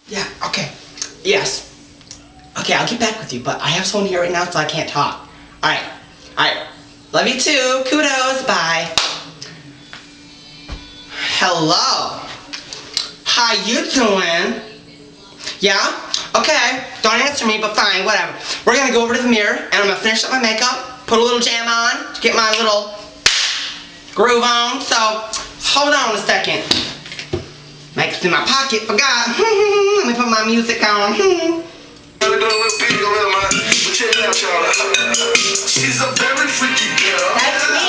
Yeah, okay. Yes. Okay, I'll get back with you, but I have someone here right now, so I can't talk. Alright. Alright. Love you too. Kudos. Bye. Hello. How you doing? Yeah? Okay. Don't answer me, but fine, whatever. We're gonna go over to the mirror, and I'm gonna finish up my makeup, put a little jam on, to get my little groove on. So, hold on a second. Makeup's in my pocket, forgot. Let me put my music on. She's a very freaky girl. That's me.